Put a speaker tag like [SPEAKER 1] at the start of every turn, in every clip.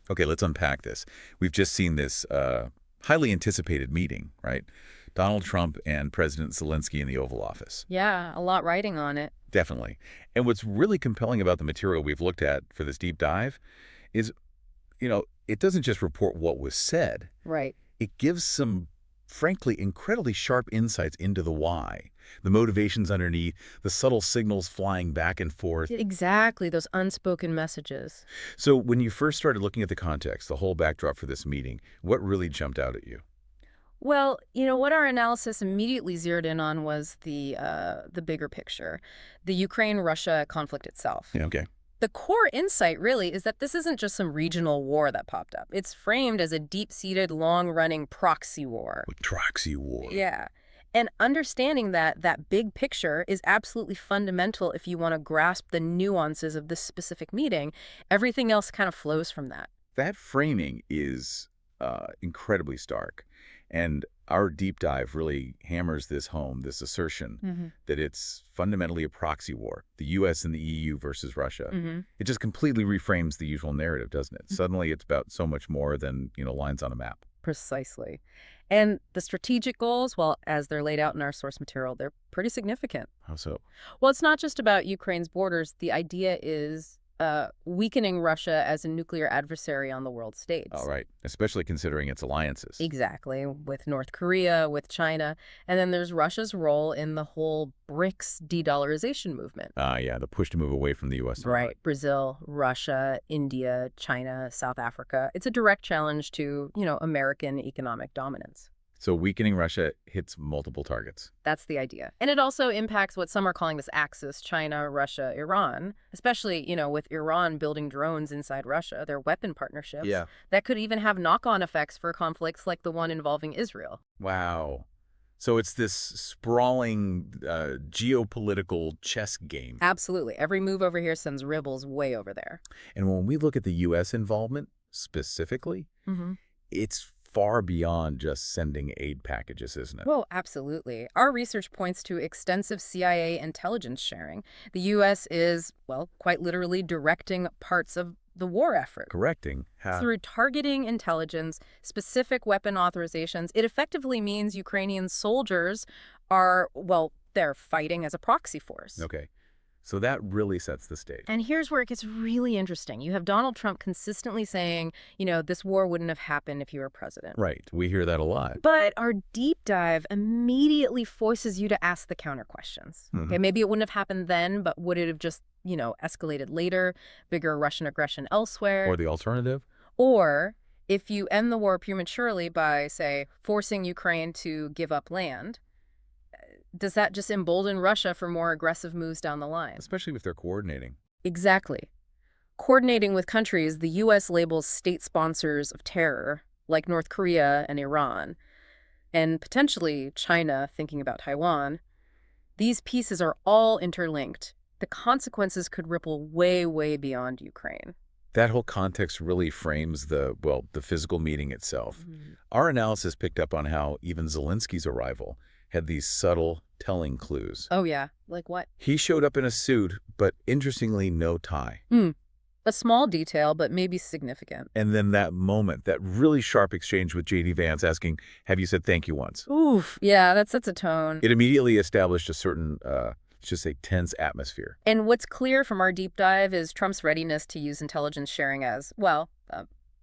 [SPEAKER 1] Okay, let's unpack this. We've just seen this highly anticipated meeting, right? Donald Trump and President Zelensky in the Oval Office.
[SPEAKER 2] Yeah, a lot riding on it.
[SPEAKER 1] Definitely. And what's really compelling about the material we've looked at for this deep dive is, it doesn't just report what was said.
[SPEAKER 2] Right.
[SPEAKER 1] It gives some, frankly, incredibly sharp insights into the why, the motivations underneath, the subtle signals flying back and forth.
[SPEAKER 2] Exactly, those unspoken messages.
[SPEAKER 1] So when you first started looking at the context, the whole backdrop for this meeting, what really jumped out at you?
[SPEAKER 2] Well, what our analysis immediately zeroed in on was the bigger picture, the Ukraine-Russia conflict itself.
[SPEAKER 1] Yeah, okay.
[SPEAKER 2] The core insight, really, is that this isn't just some regional war that popped up. It's framed as a deep-seated, long-running proxy war.
[SPEAKER 1] A proxy war.
[SPEAKER 2] Yeah. And understanding that big picture is absolutely fundamental if you want to grasp the nuances of this specific meeting. Everything else kind of flows from that.
[SPEAKER 1] That framing is incredibly stark. And our deep dive really hammers this home, this assertion that it's fundamentally a proxy war, the U.S. and the EU versus Russia. It just completely reframes the usual narrative, doesn't it? Suddenly it's about so much more than, lines on a map.
[SPEAKER 2] Precisely. And the strategic goals, well, as they're laid out in our source material, they're pretty significant.
[SPEAKER 1] How so?
[SPEAKER 2] Well, it's not just about Ukraine's borders. The idea is weakening Russia as a nuclear adversary on the world stage.
[SPEAKER 1] All right. Especially considering its alliances.
[SPEAKER 2] Exactly, with North Korea, with China. And then there's Russia's role in the whole BRICS de-dollarization movement.
[SPEAKER 1] Yeah, the push to move away from the U.S.
[SPEAKER 2] Right. Brazil, Russia, India, China, South Africa. It's a direct challenge to, American economic dominance.
[SPEAKER 1] So weakening Russia hits multiple targets.
[SPEAKER 2] That's the idea. And it also impacts what some are calling this axis, China, Russia, Iran, especially, with Iran building drones inside Russia, their weapon partnerships.
[SPEAKER 1] Yeah.
[SPEAKER 2] That could even have knock-on effects for conflicts like the one involving Israel.
[SPEAKER 1] Wow. So it's this sprawling geopolitical chess game.
[SPEAKER 2] Absolutely. Every move over here sends ripples way over there.
[SPEAKER 1] And when we look at the U.S. involvement specifically, it's far beyond just sending aid packages, isn't it?
[SPEAKER 2] Well, absolutely. Our research points to extensive CIA intelligence sharing. The U.S. is, well, quite literally directing parts of the war effort.
[SPEAKER 1] Correcting how?
[SPEAKER 2] Through targeting intelligence, specific weapon authorizations, it effectively means Ukrainian soldiers are, well, they're fighting as a proxy force.
[SPEAKER 1] Okay. So that really sets the stage.
[SPEAKER 2] And here's where it gets really interesting. You have Donald Trump consistently saying, this war wouldn't have happened if you were president.
[SPEAKER 1] Right. We hear that a lot.
[SPEAKER 2] But our deep dive immediately forces you to ask the counter questions. Okay, maybe it wouldn't have happened then, but would it have just, escalated later, bigger Russian aggression elsewhere?
[SPEAKER 1] Or the alternative?
[SPEAKER 2] Or if you end the war prematurely by, say, forcing Ukraine to give up land, does that just embolden Russia for more aggressive moves down the line?
[SPEAKER 1] Especially if they're coordinating.
[SPEAKER 2] Exactly. Coordinating with countries the U.S. labels state sponsors of terror, like North Korea and Iran, and potentially China, thinking about Taiwan. These pieces are all interlinked. The consequences could ripple way, way beyond Ukraine.
[SPEAKER 1] That whole context really frames the physical meeting itself. Our analysis picked up on how even Zelensky's arrival had these subtle, telling clues.
[SPEAKER 2] Oh, yeah. Like what?
[SPEAKER 1] He showed up in a suit, but interestingly, no tie.
[SPEAKER 2] A small detail, but maybe significant.
[SPEAKER 1] And then that moment, that really sharp exchange with J.D. Vance asking, have you said thank you once?
[SPEAKER 2] Oof. Yeah, that sets a tone.
[SPEAKER 1] It immediately established a certain, let's just say, tense atmosphere.
[SPEAKER 2] And what's clear from our deep dive is Trump's readiness to use intelligence sharing as, well,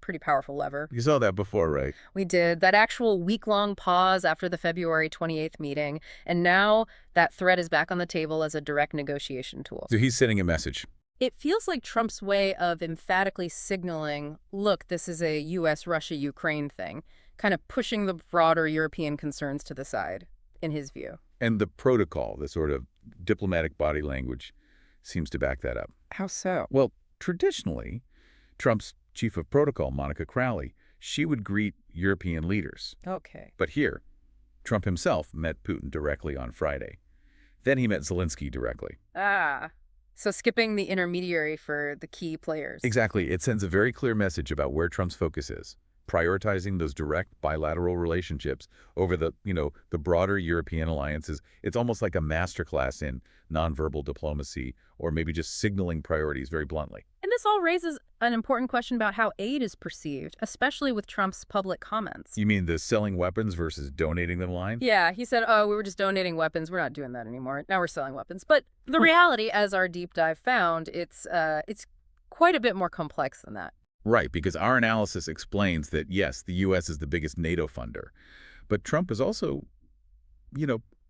[SPEAKER 2] pretty powerful lever.
[SPEAKER 1] You saw that before, right?
[SPEAKER 2] We did. That actual week-long pause after the February 28th meeting. And now that threat is back on the table as a direct negotiation tool.
[SPEAKER 1] So he's sending a message.
[SPEAKER 2] It feels like Trump's way of emphatically signaling, look, this is a U.S., Russia, Ukraine thing, kind of pushing the broader European concerns to the side, in his view.
[SPEAKER 1] And the protocol, the sort of diplomatic body language, seems to back that up.
[SPEAKER 2] How so?
[SPEAKER 1] Well, traditionally, Trump's chief of protocol, Monica Crowley, she would greet European leaders.
[SPEAKER 2] Okay.
[SPEAKER 1] But here, Trump himself met Putin directly on Friday. Then he met Zelensky directly.
[SPEAKER 2] So skipping the intermediary for the key players.
[SPEAKER 1] Exactly. It sends a very clear message about where Trump's focus is. prioritizing those direct bilateral relationships over the broader European alliances. It's almost like a masterclass in nonverbal diplomacy, or maybe just signaling priorities very bluntly.
[SPEAKER 2] And this all raises an important question about how aid is perceived, especially with Trump's public comments.
[SPEAKER 1] You mean the selling weapons versus donating them line?
[SPEAKER 2] Yeah, he said, oh, we were just donating weapons. We're not doing that anymore. Now we're selling weapons. But the reality, as our deep dive found, it's quite a bit more complex than that.
[SPEAKER 1] Right, because our analysis explains that, yes, the U.S. is the biggest NATO funder, but Trump is also,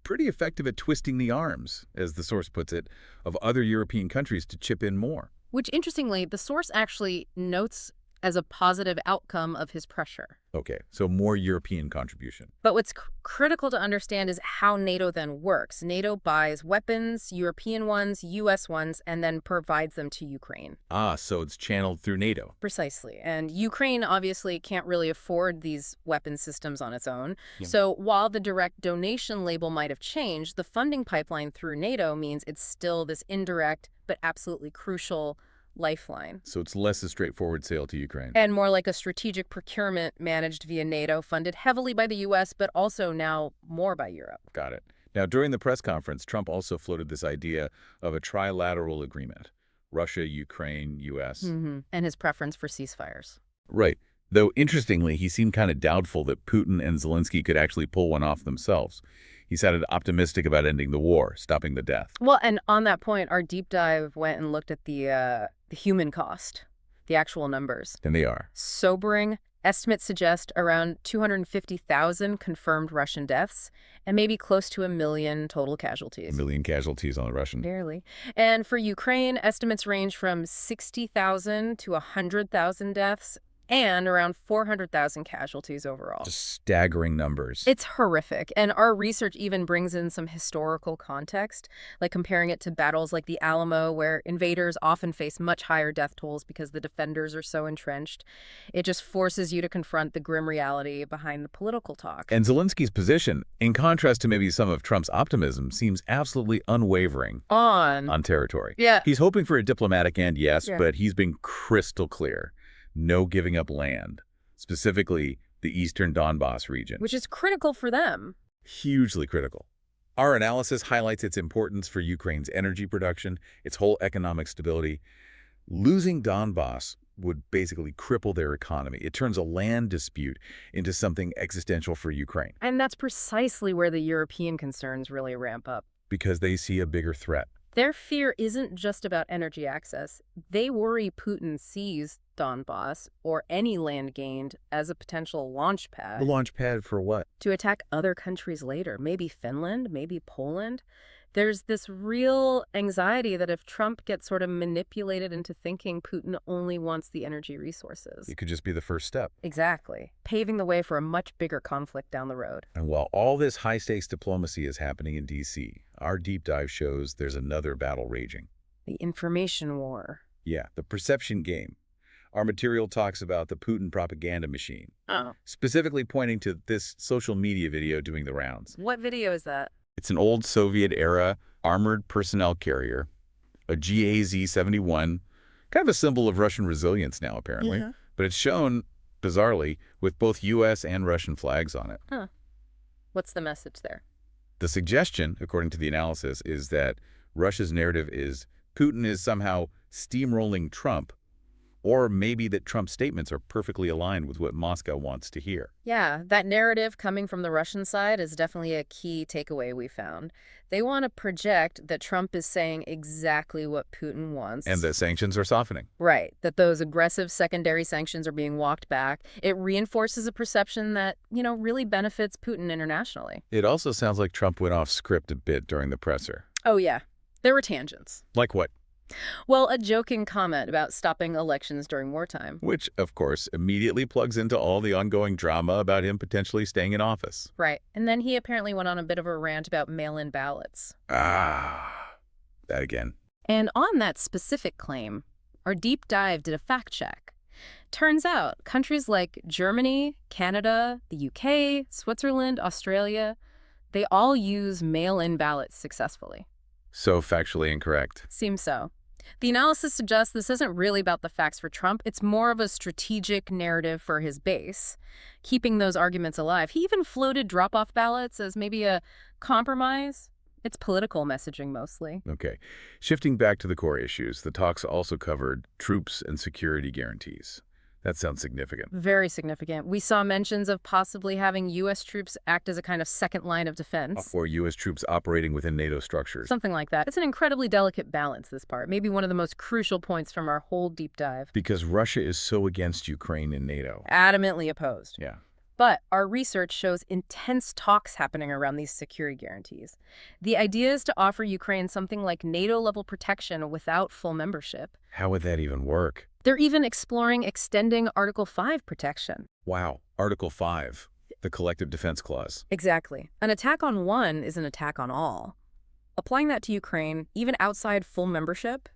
[SPEAKER 1] pretty effective at twisting the arms, as the source puts it, of other European countries to chip in more.
[SPEAKER 2] Which, interestingly, the source actually notes as a positive outcome of his pressure.
[SPEAKER 1] Okay, so more European contribution.
[SPEAKER 2] But what's critical to understand is how NATO then works. NATO buys weapons, European ones, U.S. ones, and then provides them to Ukraine.
[SPEAKER 1] Ah, so it's channeled through NATO.
[SPEAKER 2] Precisely. And Ukraine obviously can't really afford these weapon systems on its own.
[SPEAKER 1] Yeah.
[SPEAKER 2] So while the direct donation label might have changed, the funding pipeline through NATO means it's still this indirect but absolutely crucial lifeline.
[SPEAKER 1] So it's less a straightforward sale to Ukraine.
[SPEAKER 2] And more like a strategic procurement managed via NATO, funded heavily by the U.S., but also now more by Europe.
[SPEAKER 1] Got it. Now, during the press conference, Trump also floated this idea of a trilateral agreement. Russia, Ukraine, U.S.
[SPEAKER 2] And his preference for ceasefires.
[SPEAKER 1] Right. Though, interestingly, he seemed kind of doubtful that Putin and Zelensky could actually pull one off themselves. He sounded optimistic about ending the war, stopping the death.
[SPEAKER 2] Well, and on that point, our deep dive went and looked at the human cost, the actual numbers.
[SPEAKER 1] And they are.
[SPEAKER 2] Sobering. Estimates suggest around 250,000 confirmed Russian deaths and maybe close to 1 million total casualties.
[SPEAKER 1] 1 million casualties on the Russian.
[SPEAKER 2] Barely. And for Ukraine, estimates range from 60,000 to 100,000 deaths and around 400,000 casualties overall.
[SPEAKER 1] Just staggering numbers.
[SPEAKER 2] It's horrific. And our research even brings in some historical context, like comparing it to battles like the Alamo, where invaders often face much higher death tolls because the defenders are so entrenched. It just forces you to confront the grim reality behind the political talk.
[SPEAKER 1] And Zelensky's position, in contrast to maybe some of Trump's optimism, seems absolutely unwavering on territory.
[SPEAKER 2] Yeah.
[SPEAKER 1] He's hoping for a diplomatic end, yes,
[SPEAKER 2] Yeah.
[SPEAKER 1] but he's been crystal clear. No giving up land, specifically the eastern Donbas region.
[SPEAKER 2] Which is critical for them.
[SPEAKER 1] Hugely critical. Our analysis highlights its importance for Ukraine's energy production, its whole economic stability. Losing Donbas would basically cripple their economy. It turns a land dispute into something existential for Ukraine.
[SPEAKER 2] And that's precisely where the European concerns really ramp up.
[SPEAKER 1] Because they see a bigger threat.
[SPEAKER 2] Their fear isn't just about energy access. They worry Putin sees Donbas or any land gained as a potential launch pad.
[SPEAKER 1] The launch pad for what?
[SPEAKER 2] To attack other countries later, maybe Finland, maybe Poland. There's this real anxiety that if Trump gets sort of manipulated into thinking Putin only wants the energy resources.
[SPEAKER 1] It could just be the first step.
[SPEAKER 2] Exactly. Paving the way for a much bigger conflict down the road.
[SPEAKER 1] And while all this high-stakes diplomacy is happening in D.C., our deep dive shows there's another battle raging.
[SPEAKER 2] The information war.
[SPEAKER 1] Yeah, the perception game. Our material talks about the Putin propaganda machine, specifically pointing to this social media video doing the rounds.
[SPEAKER 2] What video is that?
[SPEAKER 1] It's an old Soviet-era armored personnel carrier, a GAZ-71, kind of a symbol of Russian resilience now, apparently.
[SPEAKER 2] Yeah.
[SPEAKER 1] But it's shown, bizarrely, with both U.S. and Russian flags on it.
[SPEAKER 2] Huh. What's the message there?
[SPEAKER 1] The suggestion, according to the analysis, is that Russia's narrative is Putin is somehow steamrolling Trump, or maybe that Trump's statements are perfectly aligned with what Moscow wants to hear.
[SPEAKER 2] Yeah, that narrative coming from the Russian side is definitely a key takeaway we found. They want to project that Trump is saying exactly what Putin wants.
[SPEAKER 1] And that sanctions are softening.
[SPEAKER 2] Right, that those aggressive secondary sanctions are being walked back. It reinforces a perception that, really benefits Putin internationally.
[SPEAKER 1] It also sounds like Trump went off script a bit during the presser.
[SPEAKER 2] Oh, yeah. There were tangents.
[SPEAKER 1] Like what?
[SPEAKER 2] Well, a joking comment about stopping elections during wartime.
[SPEAKER 1] Which, of course, immediately plugs into all the ongoing drama about him potentially staying in office.
[SPEAKER 2] Right. And then he apparently went on a bit of a rant about mail-in ballots.
[SPEAKER 1] That again.
[SPEAKER 2] And on that specific claim, our deep dive did a fact check. Turns out, countries like Germany, Canada, the UK, Switzerland, Australia, they all use mail-in ballots successfully.
[SPEAKER 1] So factually incorrect.
[SPEAKER 2] Seems so. The analysis suggests this isn't really about the facts for Trump. It's more of a strategic narrative for his base, keeping those arguments alive. He even floated drop-off ballots as maybe a compromise. It's political messaging mostly.
[SPEAKER 1] Okay. Shifting back to the core issues, the talks also covered troops and security guarantees. That sounds significant.
[SPEAKER 2] Very significant. We saw mentions of possibly having U.S. troops act as a kind of second line of defense.
[SPEAKER 1] Or U.S. troops operating within NATO structures.
[SPEAKER 2] Something like that. It's an incredibly delicate balance, this part. Maybe one of the most crucial points from our whole deep dive.
[SPEAKER 1] Because Russia is so against Ukraine and NATO.
[SPEAKER 2] Adamantly opposed.
[SPEAKER 1] Yeah.
[SPEAKER 2] But our research shows intense talks happening around these security guarantees. The idea is to offer Ukraine something like NATO-level protection without full membership.
[SPEAKER 1] How would that even work?
[SPEAKER 2] They're even exploring extending Article 5 protection.
[SPEAKER 1] Wow. Article 5, the Collective Defense Clause.
[SPEAKER 2] Exactly. An attack on one is an attack on all. Applying that to Ukraine, even outside full membership,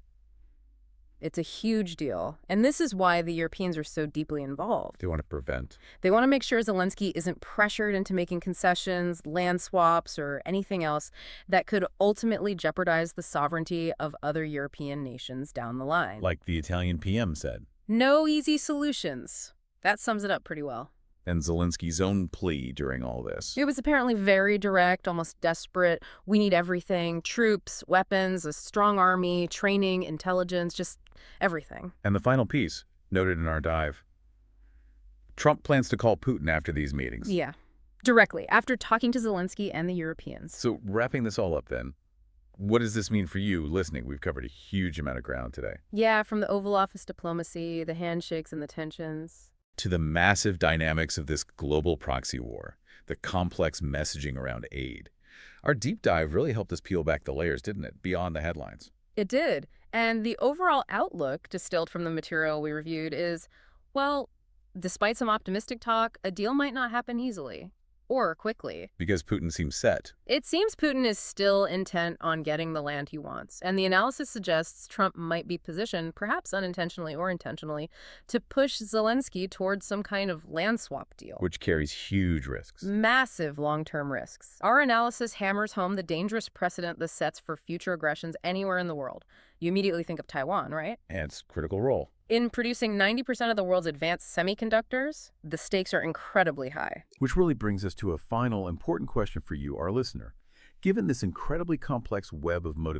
[SPEAKER 2] it's a huge deal. And this is why the Europeans are so deeply involved.
[SPEAKER 1] They want to prevent.
[SPEAKER 2] They want to make sure Zelensky isn't pressured into making concessions, land swaps, or anything else that could ultimately jeopardize the sovereignty of other European nations down the line.
[SPEAKER 1] Like the Italian PM said.
[SPEAKER 2] No easy solutions. That sums it up pretty well.
[SPEAKER 1] And Zelensky's own plea during all this.
[SPEAKER 2] It was apparently very direct, almost desperate. We need everything. Troops, weapons, a strong army, training, intelligence, just everything.
[SPEAKER 1] And the final piece, noted in our dive. Trump plans to call Putin after these meetings.
[SPEAKER 2] Yeah, directly, after talking to Zelensky and the Europeans.
[SPEAKER 1] So wrapping this all up then, what does this mean for you listening? We've covered a huge amount of ground today.
[SPEAKER 2] Yeah, from the Oval Office diplomacy, the handshakes and the tensions,
[SPEAKER 1] to the massive dynamics of this global proxy war, the complex messaging around aid. Our deep dive really helped us peel back the layers, didn't it, beyond the headlines?
[SPEAKER 2] It did. And the overall outlook distilled from the material we reviewed is, well, despite some optimistic talk, a deal might not happen easily. Or quickly.
[SPEAKER 1] Because Putin seems set.
[SPEAKER 2] It seems Putin is still intent on getting the land he wants, and the analysis suggests Trump might be positioned, perhaps unintentionally or intentionally, to push Zelensky towards some kind of land swap deal.
[SPEAKER 1] Which carries huge risks.
[SPEAKER 2] Massive long-term risks. Our analysis hammers home the dangerous precedent this sets for future aggressions anywhere in the world. You immediately think of Taiwan, right?
[SPEAKER 1] And its critical role.
[SPEAKER 2] In producing 90% of the world's advanced semiconductors, the stakes are incredibly high.
[SPEAKER 3] Which really brings us to a final important question for you, our listener. Given this incredibly complex web of motivations,